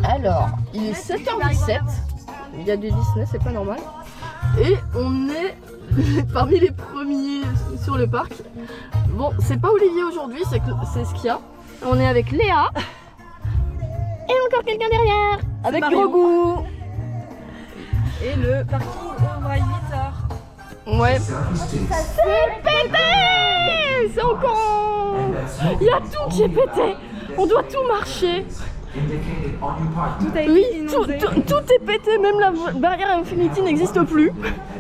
Alors, il est 7h17. Il y a du Disney, c'est pas normal. Et on est parmi les premiers sur le parc. Bon, c'est pas Olivier aujourd'hui, c'est Skia. On est avec Léa. Et encore quelqu'un derrière. Avec Grogu. Et le parking ouvre à 8h. Ouais. C'est pété! C'est encore... Il y a tout qui est pété. On doit tout marcher. Tout a été Oui, inondé. tout est pété, même la barrière Infinity n'existe plus.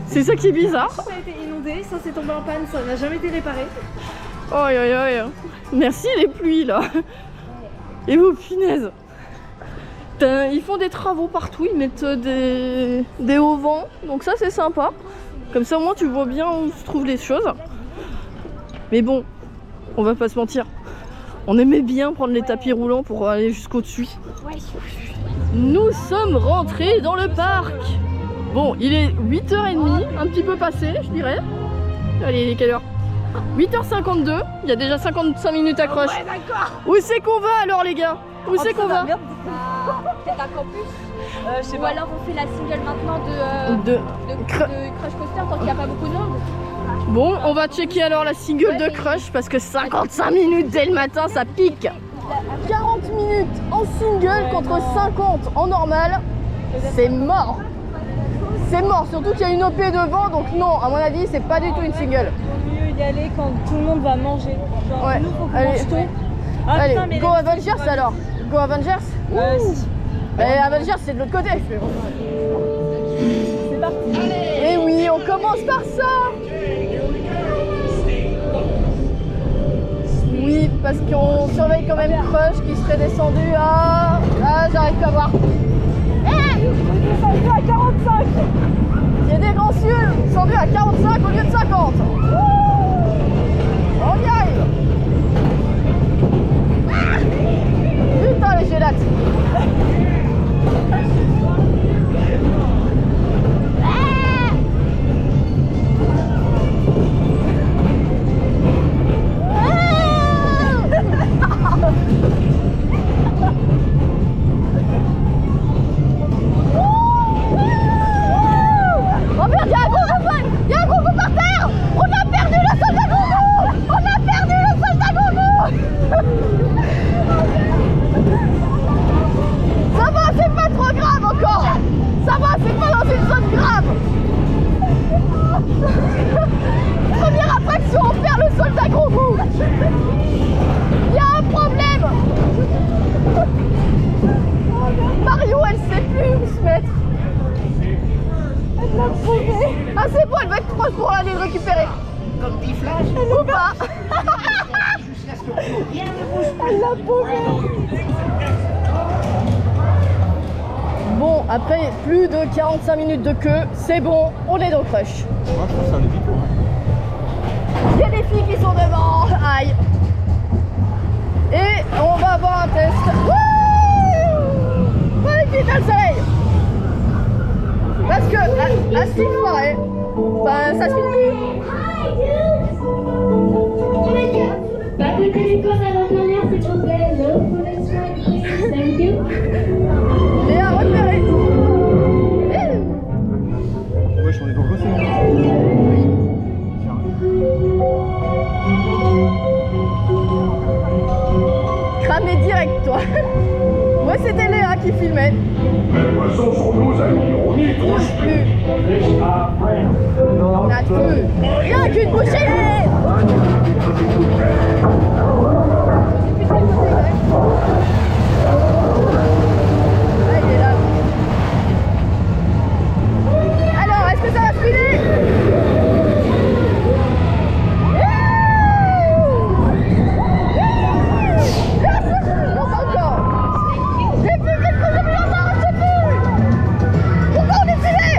C'est ça qui est bizarre. Tout a été inondé, ça s'est tombé en panne, ça n'a jamais été réparé. Oi, oi, oi. Merci les pluies là. Et vos punaises. Ils font des travaux partout, ils mettent des hauts vents, donc ça c'est sympa. Comme ça au moins tu vois bien où se trouvent les choses. Mais bon, on va pas se mentir. On aimait bien prendre les tapis roulants pour aller jusqu'au-dessus. Nous sommes rentrés dans le parc. Bon, il est 8h30, un petit peu passé, je dirais. Allez, il est quelle heure? 8h52, il y a déjà 55 minutes accroche. Ouais, d'accord. Où c'est qu'on va alors les gars? Où c'est qu'on va? Peut-être un campus. Je sais Ou pas. alors on fait la single maintenant De- de Crush Coaster tant qu'il n'y a pas beaucoup de monde. Bon, on va checker alors la single de Crush parce que 55 minutes dès le matin, ça pique. 40 minutes en single contre 50 en normal, c'est mort. C'est mort, surtout qu'il y a une OP devant, donc non, à mon avis, c'est pas du tout une single. Il vaut mieux y aller quand tout le monde va manger. Genre, Ouais, nous, faut qu'on allez. mange tôt. Ah, Allez, putain, mais go les- Avengers alors. Go Avengers. Si. Mais Avengers, c'est de l'autre côté. C'est parti. Et oui, on commence par ça. Oui, parce qu'on surveille quand même Crush qui serait descendu à... Ah, j'arrive pas à voir. Descendu à 45. Il y a des grands cieux descendu à 45 au lieu de 50. On y arrive. Putain, les gélates. Oh merde, il y a un gros coup par terre. On a perdu le soldat Grogu. On a perdu le soldat Grogu. Ça va, c'est pas trop grave encore. Ça va, c'est pas dans une zone grave. Première attraction, on perd le soldat Grogu. Il y a un problème. Mario, elle sait plus où se mettre. Elle l'a paumé. Ah c'est bon, elle va être proche pour aller le récupérer. Comme petit flash, Ou pas. jusqu'à ce que rien ne bouge. Elle l'a paumé. Bon, après plus de 45 minutes de queue, c'est bon, on est dans Crush. Moi je trouve que c'est un début. Il y a des filles qui sont devant. Aïe. Et on va avoir un test. Wouh! Magnifique dans le soleil. Parce que à ce qu'il paraît, ben, ça se filme plus. Back with the record à l'intérieur, s'il vous plaît. No police right, please. Thank you. Et à repérer. Ouais, je m'en ai pas bossé. Cramé direct, toi. Moi, c'était Léa qui filmait. Les poissons sont nos amis, on n'y touche plus. Fish are friends. On a tout. Rien qu'une bouchée. Ah, il est là. Alors, est-ce que ça va se filer? J'ai plus vite que je me l'entends, je sais plus. Pourquoi on est filé?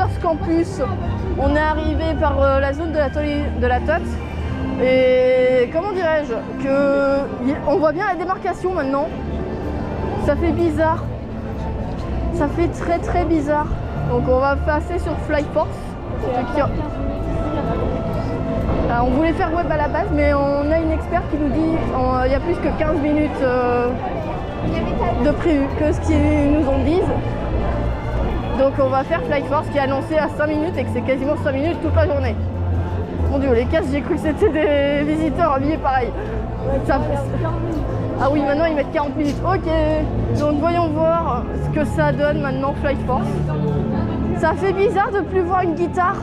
First Campus. On est arrivé par la zone de la Tote. Et comment dirais-je on voit bien la démarcation maintenant. Ça fait bizarre. Ça fait très très bizarre. Donc on va passer sur Flyforce. On voulait faire web à la base, mais on a une experte qui nous dit il y a plus que 15 minutes de prévu que ce qu'ils nous ont dit. Donc on va faire Flyforce qui est annoncé à 5 minutes et que c'est quasiment 5 minutes toute la journée. Mon dieu, les casques, j'ai cru que c'était des visiteurs habillés pareil. Ah oui, maintenant ils mettent 40 minutes. Ok, donc voyons voir ce que ça donne maintenant Flyforce. Ça fait bizarre de plus voir une guitare.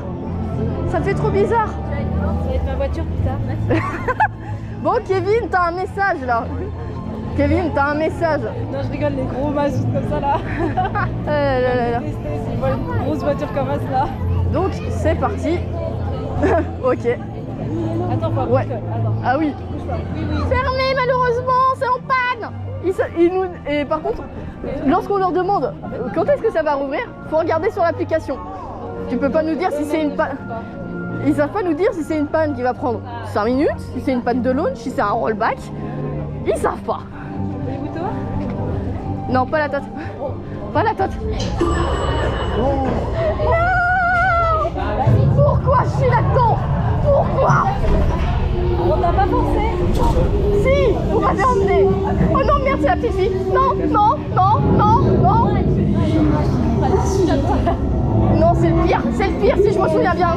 Ça fait trop bizarre. Ça va être ma voiture plus tard. Bon, Kevin, t'as un message là. Kevin, t'as un message. Non, je rigole, les gros mazoutes comme ça là. C'est pas une grosse voiture comme ça là. Donc, c'est parti. Ok. Attends, faut Ouais. Attends. Ah oui. Fermé malheureusement, c'est en panne. Et par contre, lorsqu'on leur demande quand est-ce que ça va rouvrir, faut regarder sur l'application. Tu peux pas nous dire si c'est une panne. Ils savent pas nous dire si c'est une panne qui va prendre 5 minutes, si c'est une panne de launch, si c'est un rollback. Ils savent pas. Les moutons? Non, pas la Tote. Pas la Tote. Non. Pourquoi je suis là-dedans? Pourquoi? On t'a pas forcé? Si, vous m'avez emmené. Oh non, merde, c'est la petite fille. Non, non, non, non, non. Non, c'est le pire, si je me souviens bien.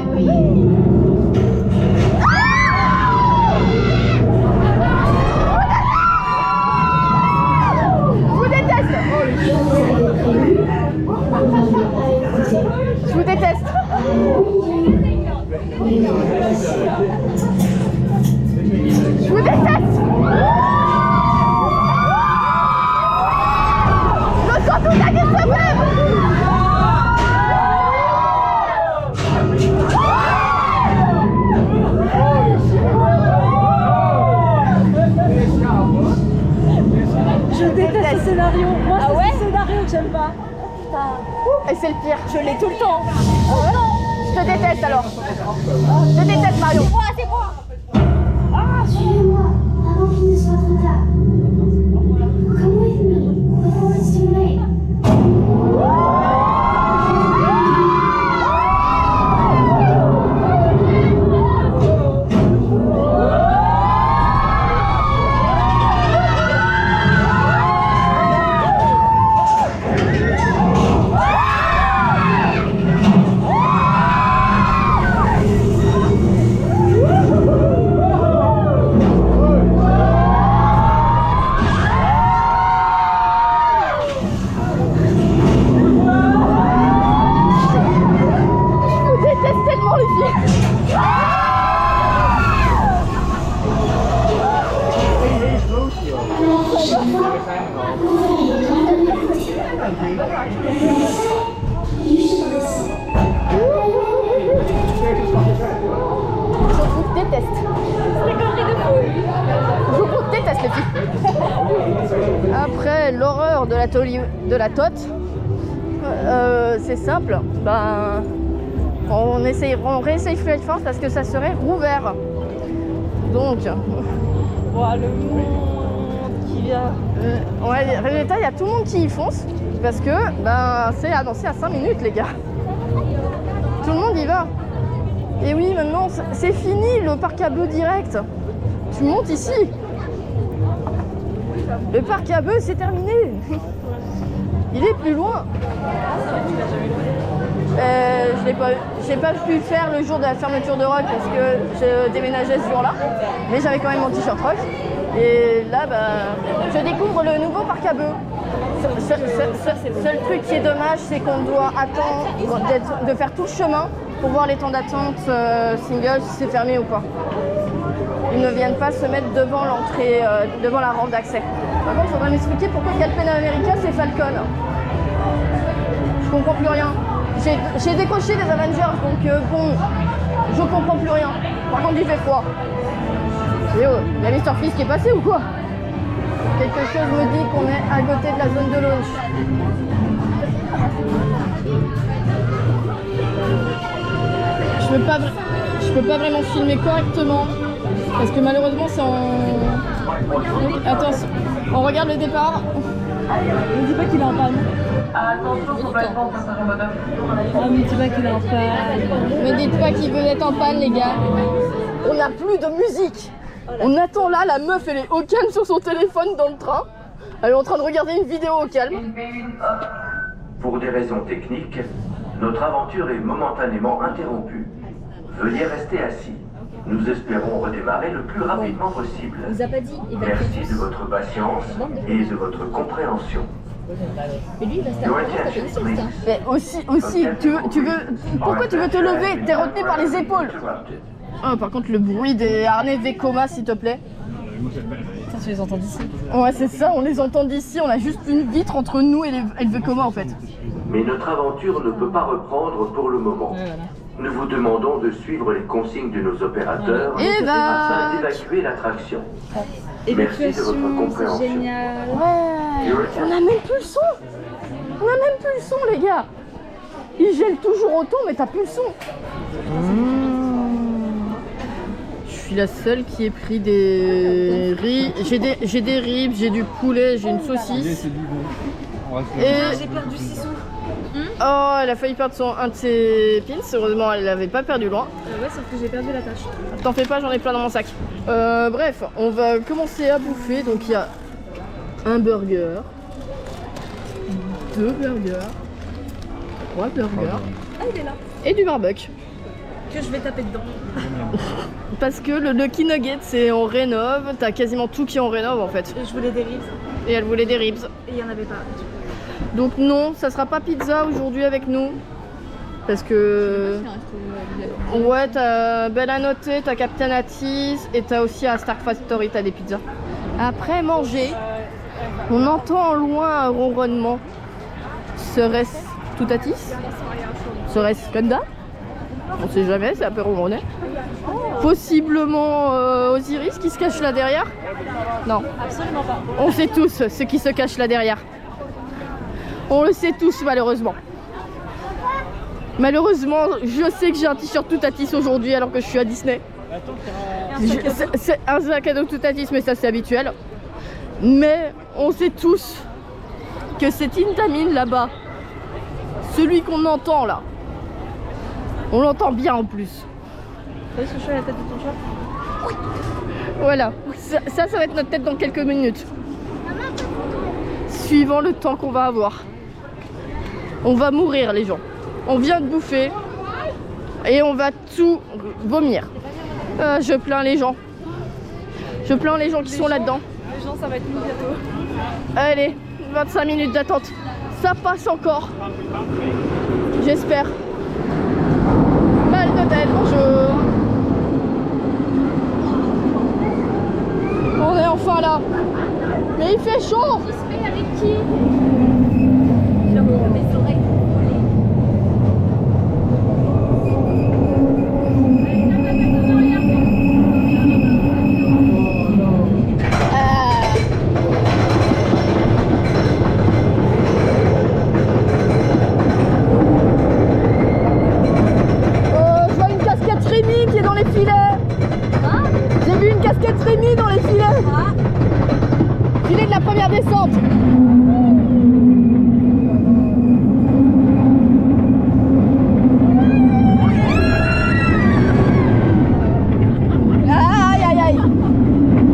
Je vous déteste. Je vous déteste. Je vous déteste. Le temps tout a dit ce même. Je déteste ce scénario. Moi, Ah c'est ouais ce scénario que j'aime pas. Et c'est le pire. Je l'ai tout le temps. Je te déteste alors. Je te déteste Marion. C'est moi, c'est moi. Suivez-moi avant qu'il ne soit trop tard. Come with me before it's too late. Après l'horreur de la Tote, c'est simple, ben, on réessaye Flyforce parce que ça serait rouvert. Donc, Voilà, le monde qui vient. ouais, résultat, il y a tout le monde qui y fonce parce que ben, c'est annoncé à 5 minutes, les gars. Tout le monde y va. Et oui, maintenant, c'est fini le parc à bœufs direct. Tu montes ici. Le parc à bœufs, c'est terminé. Il est plus loin. J'ai pas pu faire le jour de la fermeture de Rock parce que je déménageais ce jour-là. Mais j'avais quand même mon t-shirt Rock. Et là, bah, je découvre le nouveau parc à bœufs. Seul truc qui est dommage, c'est qu'on doit attendre de faire tout le chemin pour voir les temps d'attente single, si c'est fermé ou pas. Ils ne viennent pas se mettre devant l'entrée, devant la rampe d'accès. Par contre, il faudrait m'expliquer pourquoi Captain America c'est Falcon. Je comprends plus rien. J'ai décoché les Avengers, donc bon, je comprends plus rien. Par contre, il fait froid. Et oh, il y a Mr. Fist qui est passé ou quoi? Quelque chose me dit qu'on est à côté de la zone de launch. je peux pas vraiment filmer correctement parce que malheureusement c'est en... Attention, on regarde le départ. Ne dis pas qu'il est en panne. Ah, mais dis pas qu'il est en panne. Ne dites pas qu'il veut être en panne les gars. On n'a plus de musique. On attend là, la meuf elle est au calme sur son téléphone dans le train. Elle est en train de regarder une vidéo au calme. Pour des raisons techniques, notre aventure est momentanément interrompue. Veuillez rester assis. Nous espérons redémarrer le plus rapidement possible. Il nous a pas dit. Merci de votre patience et de votre compréhension. Mais lui, il va se taper. Mais aussi, tu veux... Pourquoi tu veux te lever? T'es retenu par les épaules. Oh, par contre, le bruit des harnais Vekoma, s'il te plaît. Ça, tu les entends d'ici. Ouais, c'est ça, on les entend d'ici. On a juste une vitre entre nous et le Vekoma, en fait. Mais notre aventure ne peut pas reprendre pour le moment. Ouais, voilà. Nous vous demandons de suivre les consignes de nos opérateurs afin d'évacuer l'attraction. Merci de votre compréhension. Génial. Ouais, on a même plus le son. On a même plus le son, les gars. Il gèle toujours autant, mais t'as plus le son. Je suis la seule qui ait pris des riz. J'ai des ribs, j'ai du poulet, j'ai une saucisse. Et J'ai perdu 6 sous. oh, elle a failli perdre un de ses pins. Heureusement, elle l'avait pas perdu loin. Ouais, sauf que j'ai perdu la tâche. T'en fais pas, j'en ai plein dans mon sac. Bref, on va commencer à bouffer. Donc il y a un burger, 2 burgers, 3 burgers Ah, il est là. et du barbecue. Que je vais taper dedans. Parce que le Lucky Nugget, c'est on rénove. T'as quasiment tout qui en rénove en fait. Je voulais des ribs Et elle voulait des ribs. et il y en avait pas. Donc non, ça sera pas pizza aujourd'hui avec nous. Parce que... Ouais, t'as Bella Notte, t'as Captain Atis et t'as aussi à Stark Factory, t'as des pizzas. Après manger, on entend en loin un ronronnement. Serait-ce Toutatis? Serait-ce Kanda? On sait jamais, c'est un peu ronronné. Possiblement Osiris qui se cache là derrière? Non. Absolument pas. On sait tous ce qui se cache là derrière. On le sait tous malheureusement. Malheureusement, je sais que j'ai un t-shirt Toutatis aujourd'hui alors que je suis à Disney. C'est un sac à dos Toutatis, mais ça c'est habituel. Mais on sait tous que cet Intamin là-bas, celui qu'on entend là, on l'entend bien en plus. T'as vu ce que je fais à la tête de ton chat? Voilà, ça va être notre tête dans quelques minutes. Suivant le temps qu'on va avoir. On va mourir les gens. On vient de bouffer et on va tout vomir. Je plains les gens. Je plains les gens qui sont là-dedans. Les gens, ça va être nous bientôt. Allez, 25 minutes d'attente. Ça passe encore. J'espère. Mal de tête, bonjour. On est enfin là. Mais il fait chaud. Il se met avec qui? Il a mes oreilles volées. Je vois une casquette Rémi qui est dans les filets. J'ai vu une casquette Rémi dans les filets. Filet de la première descente. Aïe aïe aïe.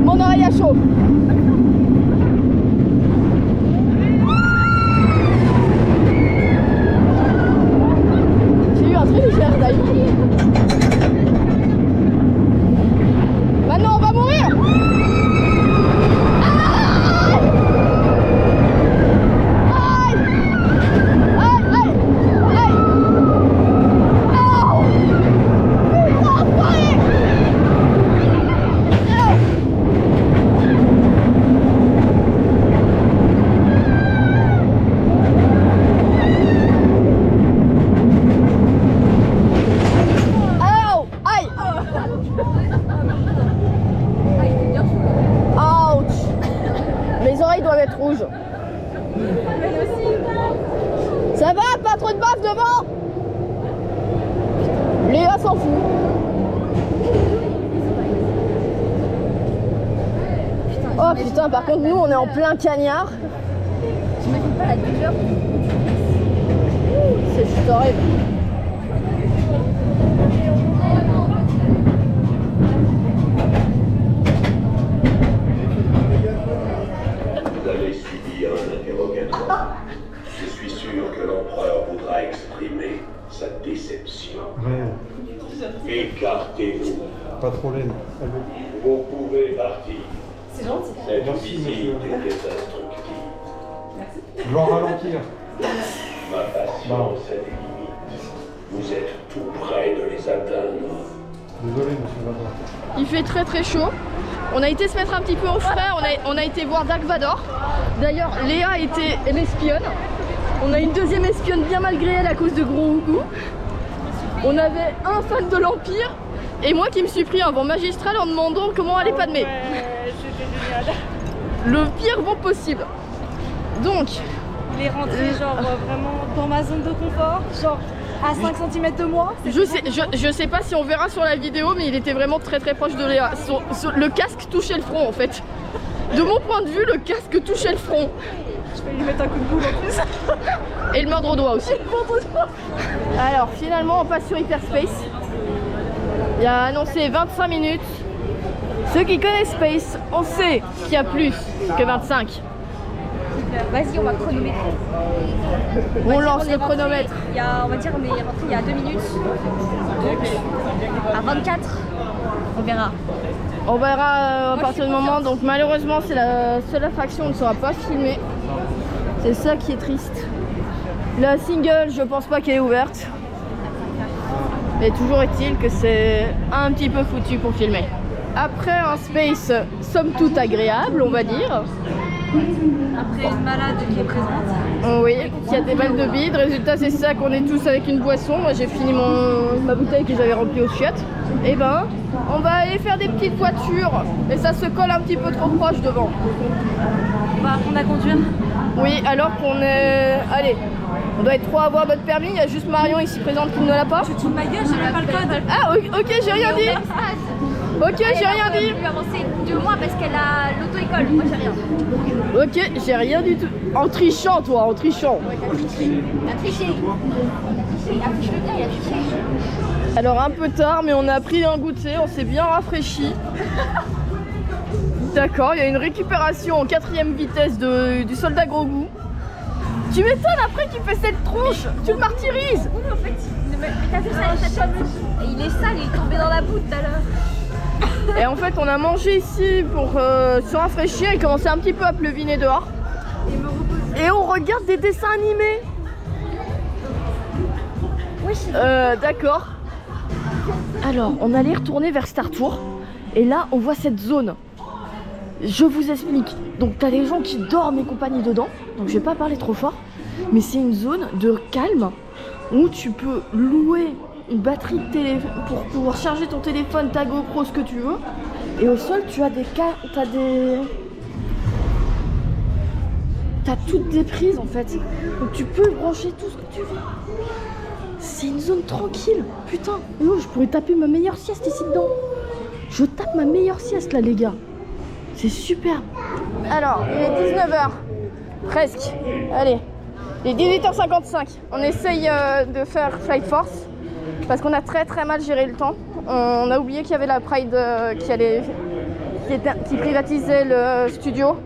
Mon oreille a chaud. J'ai eu un très d'ailleurs. Maintenant on va mourir. Léa s'en fout. Oh putain, par contre, nous on est en plein cagnard. J'imagine pas la douleur. C'est juste horrible. Vous avez subi un interrogatoire. Je suis sûr que l'empereur voudra exprimer sa déception. Ouais, Écartez-vous. pas trop laine. Vous pouvez partir. C'est gentil. Cette Merci, visite monsieur. était instructive. Je vais en ralentir. Ma patience a des limites. Vous êtes tout près de les atteindre. Désolé, monsieur Vador. Il fait très très chaud. On a été se mettre un petit peu au frais, on a été voir Dark Vador. D'ailleurs, Léa était l'espionne. On a une deuxième espionne bien malgré elle à cause de Grogu. On avait un fan de l'Empire et moi qui me suis pris un vent magistral en demandant comment aller Padmé. Le pire vent possible. Donc, Il est rentré genre vraiment dans ma zone de confort, genre à 5 cm de moi. je sais pas si on verra sur la vidéo, mais il était vraiment très très proche de Léa. Le casque touchait le front en fait. De mon point de vue, le casque touchait le front. Je vais lui mettre un coup de boule en plus. Et le mordre au doigt aussi. Alors finalement on passe sur Hyperspace. Il a annoncé 25 minutes. Ceux qui connaissent Space, on sait qu'il y a plus que 25. Vas-y, on va chronométrer. On lance le chronomètre. On va dire on est rentré il y a 2 minutes. Donc à 24, on verra. On verra à partir du moment. Donc malheureusement c'est la seule attraction, on ne sera pas filmé. C'est ça qui est triste. La single, je pense pas qu'elle est ouverte. Mais toujours est-il que c'est un petit peu foutu pour filmer. Après un space somme toute agréable, on va dire. Après une malade qui est présente. Oui, qui a des balles de bide. Résultat, c'est ça qu'on est tous avec une boisson. Moi, j'ai fini ma bouteille que j'avais remplie aux chiottes. Et ben, on va aller faire des petites voitures. Et ça se colle un petit peu trop proche devant. On va apprendre à conduire. Oui, alors qu'on est... Allez, on doit être 3 à avoir notre permis. Il y a juste Marion ici présente qui ne l'a pas. Tu te fous de ma gueule, j'ai même pas le code. Ah, ok, j'ai rien dit. Ok, j'ai rien dit. Elle a avancé 2 mois parce qu'elle a l'auto-école. Moi, j'ai rien. Ok, j'ai rien du tout. En trichant, toi, en trichant. T'as triché. T'as triché. Affiche-le bien, il a triché. Alors, un peu tard, mais on a pris un goûter, on s'est bien rafraîchi. D'accord, il y a une récupération en 4ème vitesse du soldat Grogu. Tu m'étonnes après qu'il fait cette tronche, tu le martyrises. Oui, en fait, mais t'as vu ça, cette fameuse. Il est sale, il est tombé dans la boue tout à l'heure. Et en fait, on a mangé ici pour se rafraîchir. Il commençait un petit peu à pleuviner dehors. Et on regarde des dessins animés. Oui, d'accord. Alors, on allait retourner vers Star Tour. Et là, on voit cette zone. Je vous explique. Donc, t'as des gens qui dorment et compagnie dedans. Donc, je vais pas parler trop fort. Mais c'est une zone de calme où tu peux louer une batterie de téléphone pour pouvoir charger ton téléphone, ta GoPro, ce que tu veux. Et au sol, tu as t'as toutes des prises en fait. Donc tu peux brancher tout ce que tu veux. C'est une zone tranquille. Putain, je pourrais taper ma meilleure sieste ici dedans. Je tape ma meilleure sieste là, les gars. C'est superbe. Alors, il est 19h. Presque. Allez. Il est 18h55. On essaye de faire Flight Force. Parce qu'on a très très mal géré le temps. On a oublié qu'il y avait la Pride qui privatisait le studio.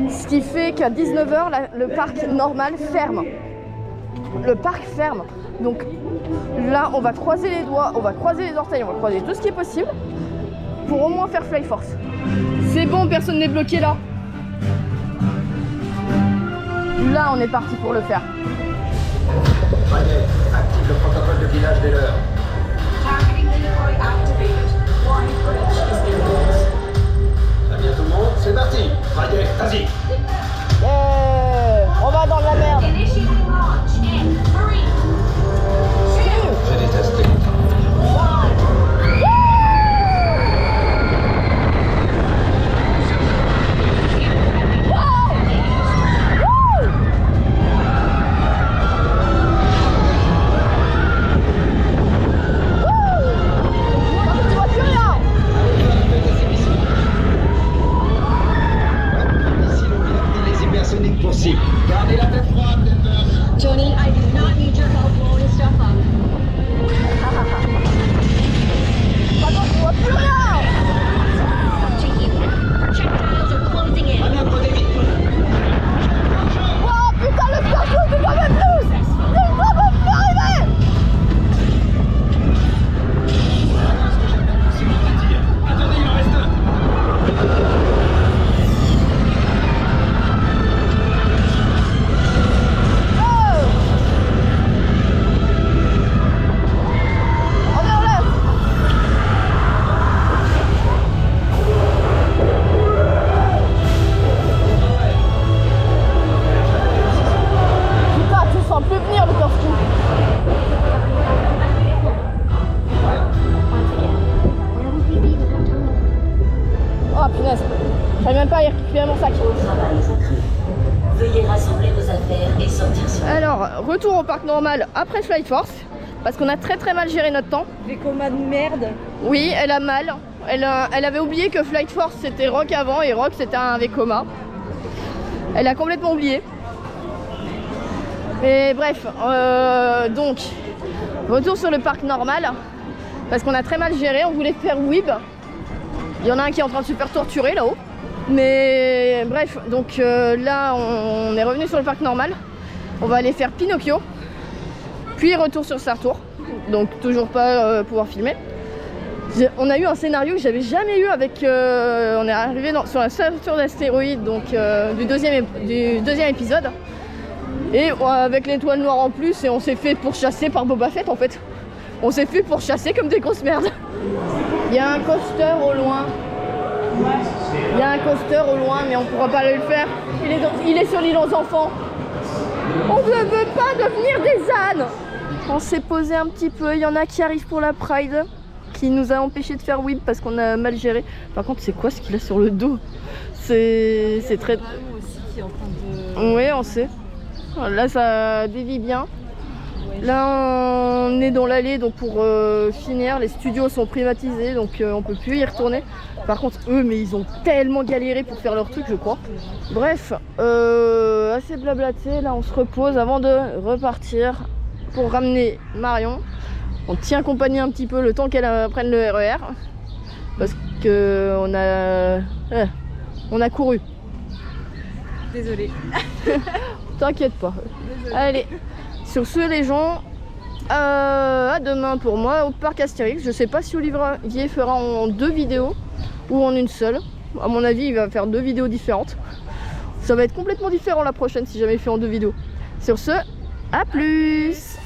Ce qui fait qu'à 19h, le parc normal ferme. Le parc ferme. Donc là, on va croiser les doigts, on va croiser les orteils, on va croiser tout ce qui est possible pour au moins faire Flight Force. C'est bon, personne n'est bloqué là. Là, on est parti pour le faire. Allez, active le protocole de village des leurs. Ça va bien tout le monde? C'est parti. Friday, vas-y. On va dans la merde. J'ai détesté. retour au parc normal après Flight Force. Parce qu'on a très mal géré notre temps. Vekoma de merde. Oui, elle a mal. Elle avait oublié que Flight Force c'était Rock avant et Rock c'était un Vekoma. Elle a complètement oublié. Mais bref, donc, retour sur le parc normal. Parce qu'on a très mal géré, on voulait faire Weeb. Il y en a un qui est en train de se faire torturer là-haut. Mais bref, donc là on est revenu sur le parc normal. On va aller faire Pinocchio. Puis retour sur Sartour, donc toujours pas pouvoir filmer. On a eu un scénario que j'avais jamais eu avec... on est arrivé sur la ceinture d'astéroïdes donc du deuxième épisode. Et avec l'étoile noire en plus, et on s'est fait pourchasser par Boba Fett en fait. On s'est fait pourchasser comme des grosses merdes. Il y a un coaster au loin. Il y a un coaster au loin, mais on pourra pas le faire. Il est sur l'île aux enfants. On ne veut pas devenir des ânes. On s'est posé un petit peu, il y en a qui arrivent pour la Pride, qui nous a empêché de faire Weeb parce qu'on a mal géré. Par contre, c'est quoi ce qu'il a sur le dos? C'est très... aussi qui est en train de... Oui, on sait. Là, ça dévie bien. Là, on est dans l'allée, donc pour finir, les studios sont privatisés, donc on peut plus y retourner. Par contre, eux, mais ils ont tellement galéré pour faire leur truc, je crois. Bref, assez blablaté. Là, on se repose avant de repartir pour ramener Marion. On tient compagnie un petit peu le temps qu'elle prenne le RER. Parce que on a couru. Désolée. T'inquiète pas. Désolée. Allez, sur ce les gens, à demain pour moi au parc Astérix. Je sais pas si Olivier fera en 2 vidéos ou en une seule. À mon avis, il va faire 2 vidéos différentes. Ça va être complètement différent la prochaine si jamais il fait en 2 vidéos. Sur ce, à plus.